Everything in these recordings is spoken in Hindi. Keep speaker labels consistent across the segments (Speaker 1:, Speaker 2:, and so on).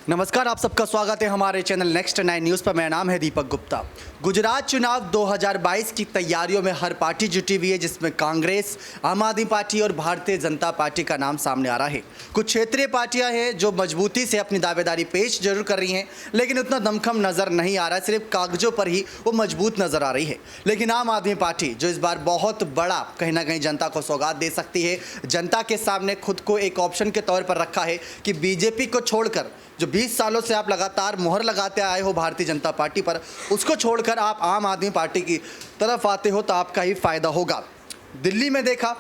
Speaker 1: नमस्कार, आप सबका स्वागत है हमारे चैनल नेक्स्ट 9 न्यूज़ पर। मेरा नाम है दीपक गुप्ता। गुजरात चुनाव 2022 की तैयारियों में हर पार्टी जुटी हुई है, जिसमें कांग्रेस, आम आदमी पार्टी और भारतीय जनता पार्टी का नाम सामने आ रहा है। कुछ क्षेत्रीय पार्टियां हैं जो मजबूती से अपनी दावेदारी पेश जरूर कर रही हैं, लेकिन उतना दमखम नज़र नहीं आ रहा है, सिर्फ कागजों पर ही वो मजबूत नज़र आ रही है। लेकिन आम आदमी पार्टी जो इस बार बहुत बड़ा कहीं ना कहीं जनता को सौगात दे सकती है, जनता के सामने खुद को एक ऑप्शन के तौर पर रखा है कि बीजेपी को छोड़कर जो 20 सालों से आप लगातार मोहर लगाते आए हो भारतीय जनता पार्टी पर, उसको छोड़कर आप आम आदमी पार्टी की तरफ आते हो तो आपका ही फायदा होगा। दिल्ली में देखा,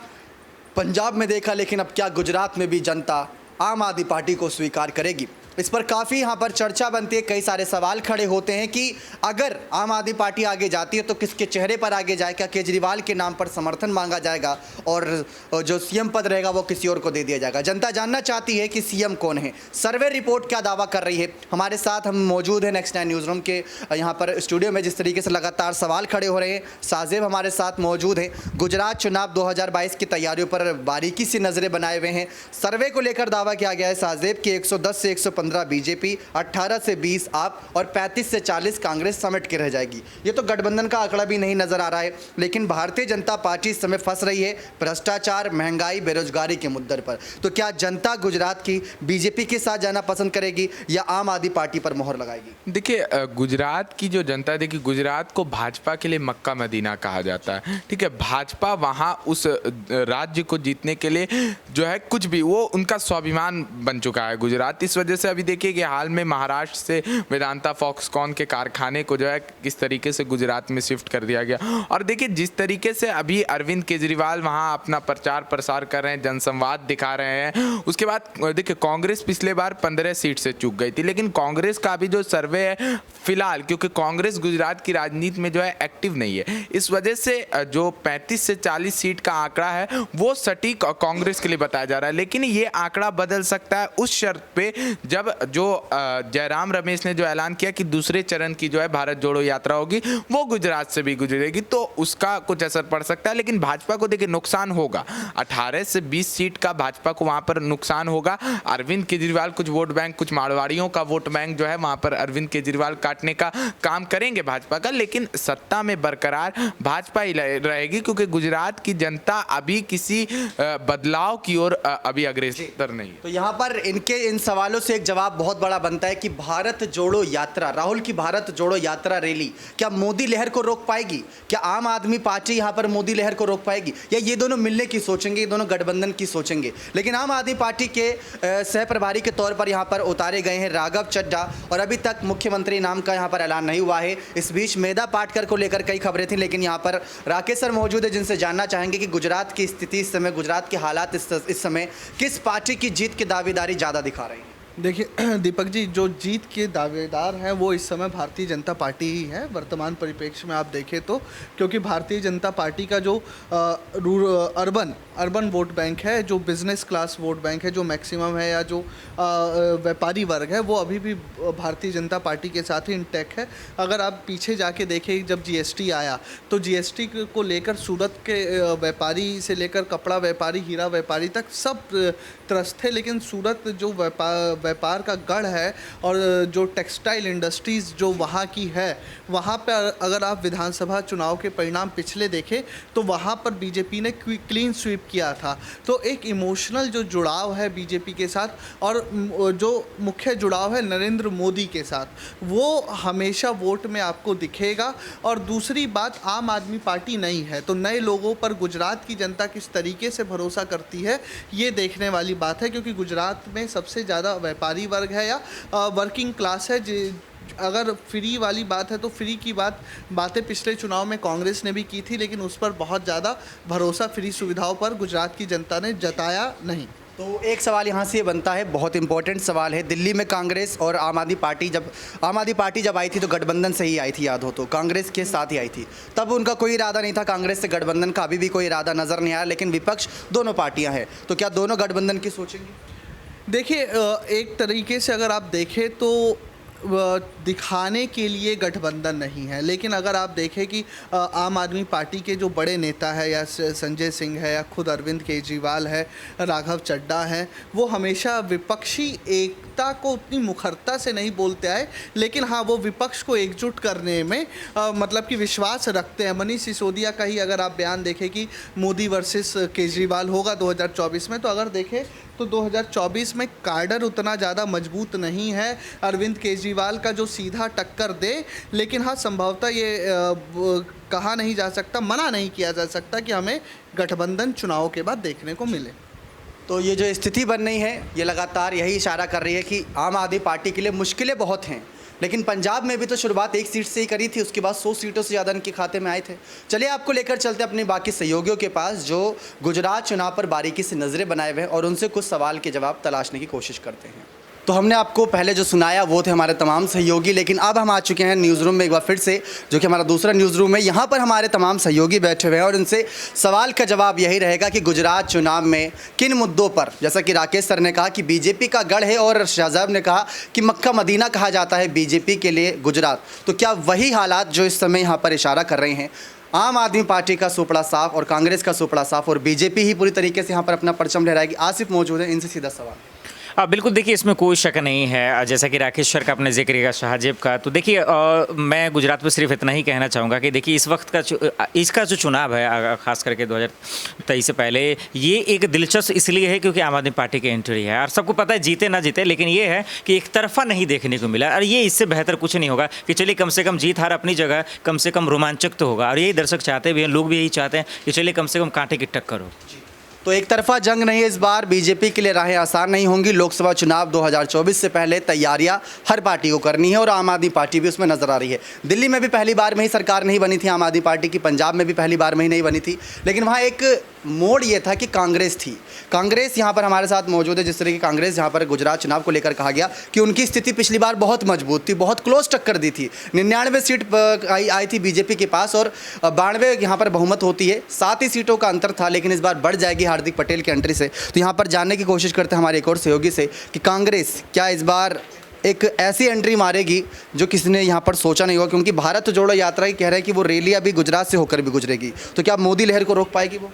Speaker 1: पंजाब में देखा, लेकिन अब क्या गुजरात में भी जनता आम आदमी पार्टी को स्वीकार करेगी? इस पर काफ़ी यहाँ पर चर्चा बनती है, कई सारे सवाल खड़े होते हैं कि अगर आम आदमी पार्टी आगे जाती है तो किसके चेहरे पर आगे जाए? क्या केजरीवाल के नाम पर समर्थन मांगा जाएगा और जो सीएम पद रहेगा वो किसी और को दे दिया जाएगा? जनता जानना चाहती है कि सीएम कौन है। सर्वे रिपोर्ट क्या दावा कर रही है? हमारे साथ हम मौजूद हैं नेक्स्ट 9 न्यूज़ रूम के यहाँ पर स्टूडियो में। जिस तरीके से लगातार सवाल खड़े हो रहे हैं, साजेब हमारे साथ मौजूद हैं। गुजरात चुनाव 2022 की तैयारियों पर बारीकी से नज़रें बनाए हुए हैं। सर्वे को लेकर दावा किया गया है साजेब कि 110 से 115 बीजेपी, 18 से 20 आप और 35 से 40 कांग्रेस समेट के रह जाएगी। ये तो गठबंधन का आंकड़ा भी नहीं नजर आ रहा है। लेकिन भारतीय जनता पार्टी इस समय फंस रही है भ्रष्टाचार, महंगाई, बेरोजगारी के मुद्दे पर। तो क्या जनता गुजरात की बीजेपी के साथ जाना पसंद करेगी या आम आदमी पार्टी पर मोहर लगाएगी?
Speaker 2: देखिए, गुजरात की जो जनता है, देखिए गुजरात को भाजपा के लिए मक्का मदीना कहा जाता है। ठीक है, भाजपा वहाँ उस राज्य को जीतने के लिए जो है कुछ भी, वो उनका स्वाभिमान बन चुका है गुजरात। इस वजह से अभी देखिए कि हाल में महाराष्ट्र से वेदांता फॉक्सकॉन के कारखाने को जो है किस तरीके से गुजरात में शिफ्ट कर दिया गया। और देखिए जिस तरीके से अभी अरविंद केजरीवाल वहाँ अपना प्रचार प्रसार कर रहे हैं, जनसंवाद दिखा रहे हैं। उसके बाद देखिए कांग्रेस पिछले बार 15 सीट से चूक गई थी, लेकिन कांग्रेस का भी जो सर्वे है फिलहाल, क्योंकि कांग्रेस गुजरात की राजनीति में जो है एक्टिव नहीं है, इस वजह से जो 35 से 40 सीट का आंकड़ा है वो सटीक कांग्रेस के लिए बताया जा रहा है। लेकिन ये आंकड़ा बदल सकता है उस शर्त पे जब जो जयराम रमेश ने जो ऐलान किया कि दूसरे चरण की जो है भारत जोड़ो यात्रा होगी वो गुजरात से भी गुजरेगी, तो उसका कुछ असर पड़ सकता है। लेकिन भाजपा को देखिए नुकसान होगा, 18 से 20 सीट का भाजपा को वहां पर नुकसान होगा। अरविंद केजरीवाल कुछ वोट बैंक, कुछ मारवाड़ियों का वोट बैंक जो है वहां पर अरविंद केजरीवाल काटने का काम करेंगे भाजपा का, लेकिन सत्ता में बरकरार भाजपा ही रहेगी, क्योंकि गुजरात की जनता अभी किसी बदलाव की ओर अभी अग्रसर नहीं है।
Speaker 1: तो यहाँ पर इन सवालों से एक जवाब बहुत बड़ा बनता है कि भारत जोड़ो यात्रा, राहुल की भारत जोड़ो यात्रा रैली क्या मोदी लहर को रोक पाएगी? क्या आम आदमी पार्टी यहाँ पर मोदी लहर को रोक पाएगी, या ये दोनों मिलने की सोचेंगे, ये दोनों गठबंधन की सोचेंगे? लेकिन आम आदमी पार्टी के सह प्रभारी के तौर पर यहाँ पर उतारे गए हैं राघव चड्ढा, और अभी तक मुख्यमंत्री नाम का यहाँ पर ऐलान नहीं हुआ है। इस बीच मेधा पाटकर को लेकर कई खबरें थी, लेकिन यहाँ पर राकेश सर मौजूद है जिनसे जानना चाहेंगे कि गुजरात की स्थिति इस समय, गुजरात के हालात इस समय किस पार्टी की जीत की दावेदारी ज़्यादा दिखा रही है?
Speaker 3: देखिए दीपक जी, जो जीत के दावेदार हैं वो इस समय भारतीय जनता पार्टी ही है वर्तमान परिप्रेक्ष्य में आप देखें तो, क्योंकि भारतीय जनता पार्टी का जो अर्बन वोट बैंक है, जो बिजनेस क्लास वोट बैंक है, जो मैक्सिमम है, या जो व्यापारी वर्ग है, वो अभी भी भारतीय जनता पार्टी के साथ ही इंटैक्ट है। अगर आप पीछे जाके देखें, जब जीएसटी आया तो जीएसटी को लेकर सूरत के व्यापारी से लेकर कपड़ा व्यापारी, हीरा व्यापारी तक सब त्रस्त थे, लेकिन सूरत जो व्यापार का गढ़ है और जो टेक्सटाइल इंडस्ट्रीज़ जो वहाँ की है, वहाँ पर अगर आप विधानसभा चुनाव के परिणाम पिछले देखें तो वहाँ पर बीजेपी ने क्लीन स्वीप किया था। तो एक इमोशनल जो जुड़ाव है बीजेपी के साथ, और जो मुख्य जुड़ाव है नरेंद्र मोदी के साथ, वो हमेशा वोट में आपको दिखेगा। और दूसरी बात, आम आदमी पार्टी नहीं है, तो नए लोगों पर गुजरात की जनता किस तरीके से भरोसा करती है ये देखने वाली बात है, क्योंकि गुजरात में सबसे ज़्यादा व्यापारी वर्ग है या वर्किंग क्लास है। अगर फ्री वाली बात है तो फ्री की बातें पिछले चुनाव में कांग्रेस ने भी की थी, लेकिन उस पर बहुत ज़्यादा भरोसा फ्री सुविधाओं पर गुजरात की जनता ने जताया नहीं।
Speaker 1: तो एक सवाल यहाँ से ये बनता है, बहुत इंपॉर्टेंट सवाल है। दिल्ली में कांग्रेस और आम आदमी पार्टी जब आई थी तो गठबंधन से ही आई थी, याद हो तो कांग्रेस के साथ ही आई थी। तब उनका कोई इरादा नहीं था कांग्रेस से गठबंधन का, अभी भी कोई इरादा नज़र नहीं आया, लेकिन विपक्ष दोनों पार्टियाँ हैं, तो क्या दोनों गठबंधन की सोचेंगी?
Speaker 3: देखिए, एक तरीके से अगर आप देखें तो दिखाने के लिए गठबंधन नहीं है। लेकिन अगर आप देखें कि आम आदमी पार्टी के जो बड़े नेता है, या संजय सिंह है, या खुद अरविंद केजरीवाल है, राघव चड्ढा है, वो हमेशा विपक्षी एकता को उतनी मुखरता से नहीं बोलते आए, लेकिन हाँ, वो विपक्ष को एकजुट करने में मतलब कि विश्वास रखते हैं। मनीष सिसोदिया का ही अगर आप बयान देखें कि मोदी वर्सेस केजरीवाल होगा 2024 में, तो अगर देखें तो 2024 में काडर उतना ज़्यादा मजबूत नहीं है अरविंद केजरीवाल का जो सीधा टक्कर दे। लेकिन हाँ, संभवतः ये कहा नहीं जा सकता, मना नहीं किया जा सकता कि हमें गठबंधन चुनाव के बाद देखने को मिले।
Speaker 1: तो ये जो स्थिति बन रही है, ये लगातार यही इशारा कर रही है कि आम आदमी पार्टी के लिए मुश्किलें बहुत हैं। लेकिन पंजाब में भी तो शुरुआत एक सीट से ही करी थी, उसके बाद 100 सीटों से ज़्यादा इनके खाते में आए थे। चलिए आपको लेकर चलते अपने बाकी सहयोगियों के पास जो गुजरात चुनाव पर बारीकी से नज़रें बनाए हुए हैं और उनसे कुछ सवाल के जवाब तलाशने की कोशिश करते हैं। तो हमने आपको पहले जो सुनाया वो थे हमारे तमाम सहयोगी, लेकिन अब हम आ चुके हैं न्यूज़ रूम में एक बार फिर से, जो कि हमारा दूसरा न्यूज़ रूम है। यहाँ पर हमारे तमाम सहयोगी बैठे हुए हैं और उनसे सवाल का जवाब यही रहेगा कि गुजरात चुनाव में किन मुद्दों पर, जैसा कि राकेश सर ने कहा कि बीजेपी का गढ़ है और शाहजाब ने कहा कि मक्का मदीना कहा जाता है बीजेपी के लिए गुजरात, तो क्या वही हालात जो इस समय यहाँ पर इशारा कर रहे हैं? आम आदमी पार्टी का सुपड़ा साफ और कांग्रेस का सुपड़ा साफ और बीजेपी ही पूरी तरीके से यहाँ पर अपना परचम लहराएगी। आसिफ मौजूद है, इनसे सीधा सवाल।
Speaker 4: बिल्कुल, देखिए इसमें कोई शक नहीं है। जैसा कि राकेश सर का आपने जिक्र किया शाहजेब का, तो देखिए मैं गुजरात पर सिर्फ इतना ही कहना चाहूँगा कि देखिए इस वक्त का इसका जो चुनाव है, खास करके 2023 से पहले, ये एक दिलचस्प इसलिए है क्योंकि आम आदमी पार्टी की एंट्री है और सबको पता है जीते ना जीते, लेकिन ये है कि एक तरफा नहीं देखने को मिला। और ये इससे बेहतर कुछ नहीं होगा कि चलिए कम से कम जीत हार अपनी जगह, कम से कम रोमांचक तो होगा। और यही दर्शक चाहते भी हैं, लोग भी यही चाहते हैं कि चलिए कम से कम कांटे की टक्कर हो।
Speaker 1: तो एक तरफा जंग नहीं है इस बार, बीजेपी के लिए राहें आसान नहीं होंगी। लोकसभा चुनाव 2024 से पहले तैयारियां हर पार्टी को करनी है और आम आदमी पार्टी भी उसमें नजर आ रही है। दिल्ली में भी पहली बार में ही सरकार नहीं बनी थी आम आदमी पार्टी की, पंजाब में भी पहली बार में ही नहीं बनी थी, लेकिन वहाँ एक मोड़ ये था कि कांग्रेस थी। कांग्रेस यहाँ पर हमारे साथ मौजूद है। जिस तरह की कांग्रेस यहाँ पर गुजरात चुनाव को लेकर कहा गया कि उनकी स्थिति पिछली बार बहुत मजबूत थी, बहुत क्लोज टक्कर दी थी, 99 सीट आई थी बीजेपी के पास और 92 यहाँ पर बहुमत होती है, 7 ही सीटों का अंतर था, लेकिन इस बार बढ़ जाएगी हार्दिक पटेल की एंट्री से। तो यहाँ पर जानने की कोशिश करते हैं हमारे एक और सहयोगी से कि कांग्रेस क्या इस बार एक ऐसी एंट्री मारेगी जो किसी ने यहाँ पर सोचा नहीं होगा, क्योंकि भारत जोड़ो यात्रा ही कह रहा है कि वो रैली अभी गुजरात से होकर भी गुजरेगी, तो क्या मोदी लहर को रोक पाएगी वो?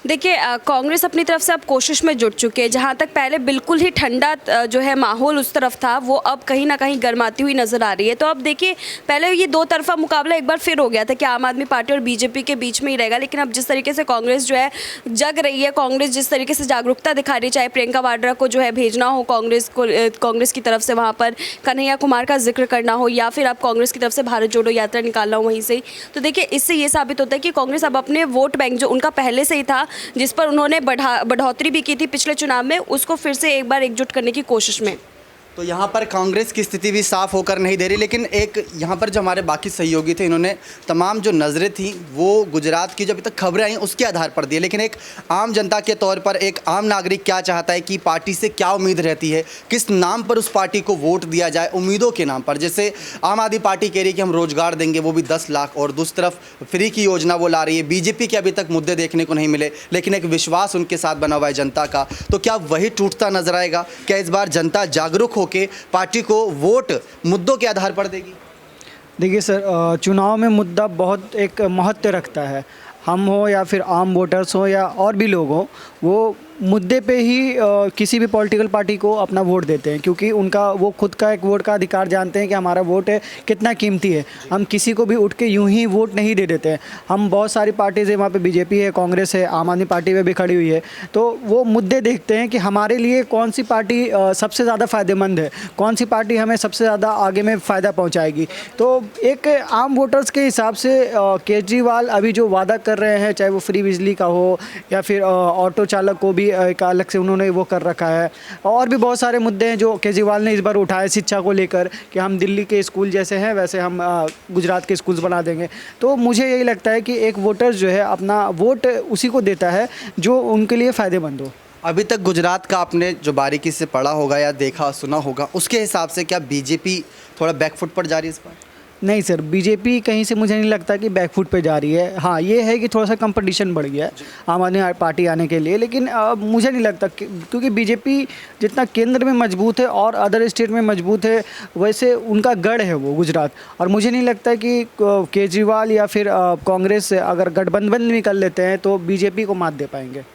Speaker 5: देखिए कांग्रेस अपनी तरफ से अब कोशिश में जुट चुके हैं। जहाँ तक पहले बिल्कुल ही ठंडा जो है माहौल उस तरफ था, वो अब कहीं ना कहीं गर्माती हुई नज़र आ रही है। तो अब देखिए, पहले ये दो तरफा मुकाबला एक बार फिर हो गया था कि आम आदमी पार्टी और बीजेपी के बीच में ही रहेगा, लेकिन अब जिस तरीके से कांग्रेस जो है जग रही है, कांग्रेस जिस तरीके से जागरूकता दिखा रही है, चाहे प्रियंका वाड्रा को जो है भेजना हो कांग्रेस की तरफ से वहाँ पर कन्हैया कुमार का जिक्र करना हो, या फिर अब कांग्रेस की तरफ से भारत जोड़ो यात्रा निकालना हो वहीं से, तो देखिए इससे ये साबित होता है कि कांग्रेस अब अपने वोट बैंक जो उनका पहले से ही था, जिस पर उन्होंने बढ़ोतरी भी की थी पिछले चुनाव में, उसको फिर से एक बार एकजुट करने की कोशिश में।
Speaker 1: तो यहाँ पर कांग्रेस की स्थिति भी साफ होकर नहीं दे रही, लेकिन एक यहाँ पर जो हमारे बाकी सहयोगी थे, इन्होंने तमाम जो नज़रें थी वो गुजरात की जो अभी तक खबरें आई उसके आधार पर दी, लेकिन एक आम जनता के तौर पर एक आम नागरिक क्या चाहता है कि पार्टी से क्या उम्मीद रहती है, किस नाम पर उस पार्टी को वोट दिया जाए, उम्मीदों के नाम पर। जैसे आम आदमी पार्टी कह रही है कि हम रोजगार देंगे, वो भी 10 लाख, और दूसरी तरफ फ्री की योजना वो ला रही है। बीजेपी के अभी तक मुद्दे देखने को नहीं मिले, लेकिन एक विश्वास उनके साथ बना हुआ है जनता का, तो क्या वही टूटता नजर आएगा? क्या इस बार जनता जागरूक के पार्टी को वोट मुद्दों के आधार पर देगी?
Speaker 6: देखिए सर, चुनाव में मुद्दा बहुत एक महत्व रखता है। हम हो या फिर आम वोटर्स हो या और भी लोग हो, वो मुद्दे पे ही किसी भी पॉलिटिकल पार्टी को अपना वोट देते हैं, क्योंकि उनका वो खुद का एक वोट का अधिकार जानते हैं कि हमारा वोट है कितना कीमती है। हम किसी को भी उठ के यूं ही वोट नहीं दे देते हैं। हम बहुत सारी पार्टीज़ है, वहाँ पे बीजेपी है, कांग्रेस है, आम आदमी पार्टी में भी खड़ी हुई है, तो वो मुद्दे देखते हैं कि हमारे लिए कौन सी पार्टी सबसे ज़्यादा फ़ायदेमंद है, कौन सी पार्टी हमें सबसे ज़्यादा आगे में फ़ायदा पहुँचाएगी। तो एक आम वोटर्स के हिसाब से केजरीवाल अभी जो वादा कर रहे हैं, चाहे वो फ्री बिजली का हो या फिर ऑटो चालक को भी एक अलग से उन्होंने वो कर रखा है, और भी बहुत सारे मुद्दे हैं जो केजरीवाल ने इस बार उठाए, शिक्षा को लेकर कि हम दिल्ली के स्कूल जैसे हैं वैसे हम गुजरात के स्कूल्स बना देंगे। तो मुझे यही लगता है कि एक वोटर जो है अपना वोट उसी को देता है जो उनके लिए फ़ायदेमंद हो।
Speaker 1: अभी तक गुजरात का आपने जो बारीकी से पढ़ा होगा या देखा सुना होगा, उसके हिसाब से क्या बीजेपी थोड़ा बैकफुट पर जा रही है इस बार?
Speaker 6: नहीं सर, बीजेपी कहीं से मुझे नहीं लगता कि बैकफुट पे जा रही है। हाँ, ये है कि थोड़ा सा कंपटीशन बढ़ गया है आम आदमी पार्टी आने के लिए, लेकिन मुझे नहीं लगता क्योंकि बीजेपी जितना केंद्र में मजबूत है और अदर स्टेट में मजबूत है, वैसे उनका गढ़ है वो गुजरात। और मुझे नहीं लगता कि केजरीवाल या फिर कांग्रेस से अगर गठबंधन भी कर लेते हैं तो बीजेपी को मात दे पाएंगे।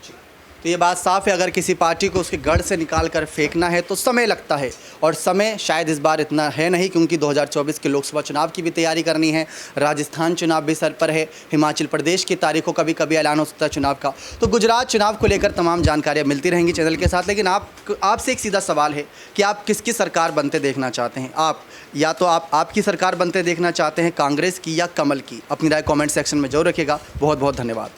Speaker 1: तो ये बात साफ है, अगर किसी पार्टी को उसके गढ़ से निकाल कर फेंकना है तो समय लगता है, और समय शायद इस बार इतना है नहीं, क्योंकि 2024 के लोकसभा चुनाव की भी तैयारी करनी है, राजस्थान चुनाव भी सर पर है, हिमाचल प्रदेश की तारीखों का भी कभी ऐलान हो सकता है चुनाव का। तो गुजरात चुनाव को लेकर तमाम जानकारियाँ मिलती रहेंगी चैनल के साथ। लेकिन आपसे एक सीधा सवाल है कि आप किसकी सरकार बनते देखना चाहते हैं? आप या तो आपकी सरकार बनते देखना चाहते हैं, कांग्रेस की या कमल की? अपनी राय कॉमेंट सेक्शन में जरूर रखिएगा। बहुत बहुत धन्यवाद।